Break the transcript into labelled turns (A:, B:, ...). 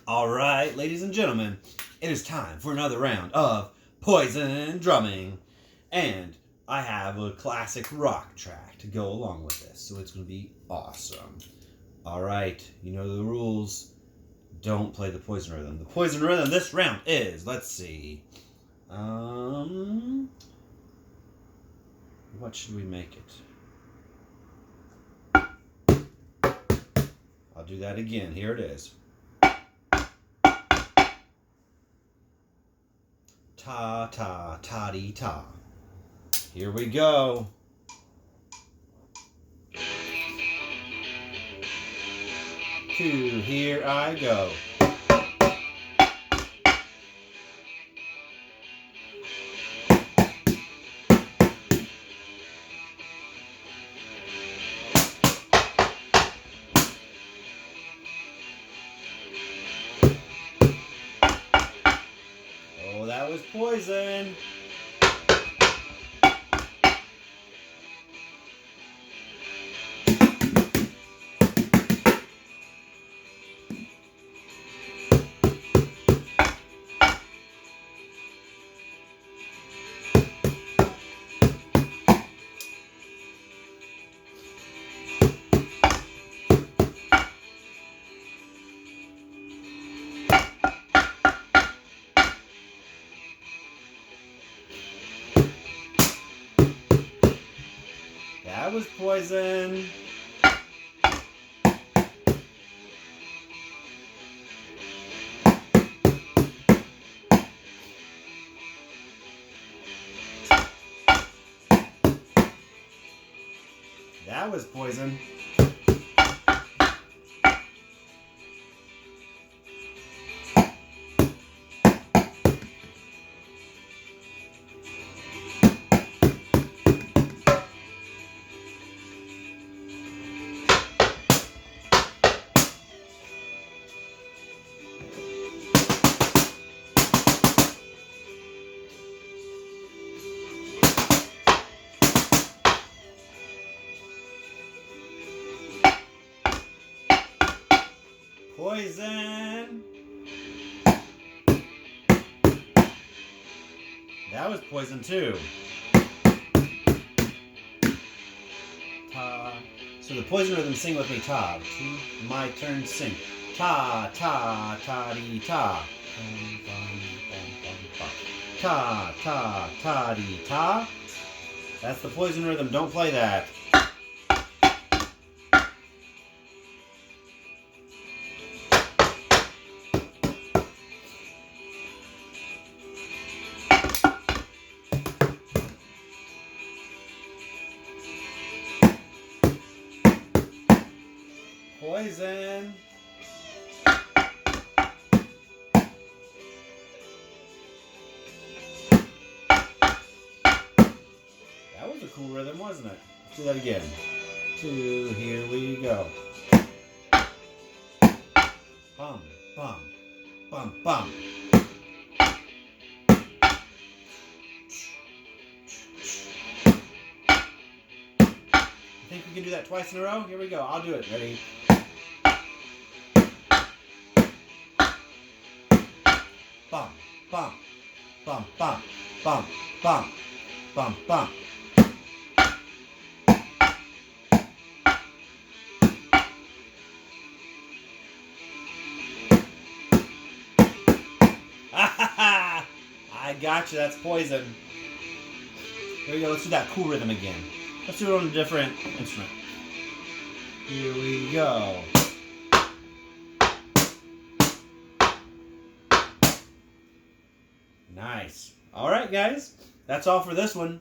A: All right, ladies and gentlemen, it is time for another round of Poison Drumming. And I have a classic rock track to go along with this, so it's going to be awesome. All right, you know the rules. Don't play the poison rhythm. The poison rhythm this round is, let's see. What should we make it? I'll do that again. Here it is. Ta ta ta dee ta. Here we go. Two, here I go. Oh, that was poison. That was poison. That was poison. Poison. That was poison too. Ta. So the poison rhythm, sing with me. Ta. My turn, sing. Ta ta ta dee ta. Ta ta ta dee ta. That's the poison rhythm. Don't play that. Poison. That was a cool rhythm, wasn't it? Let's do that again. Two, here we go. Bum, bum, bum, bum. You think we can do that twice in a row? Here we go. I'll do it. Ready? Bum, bum, bum, bum, bum, bum, bum, bum. I got you. That's poison. Here we go. Let's do that cool rhythm again. Let's do it on a different instrument. Here we go. Nice. All right, guys. That's all for this one.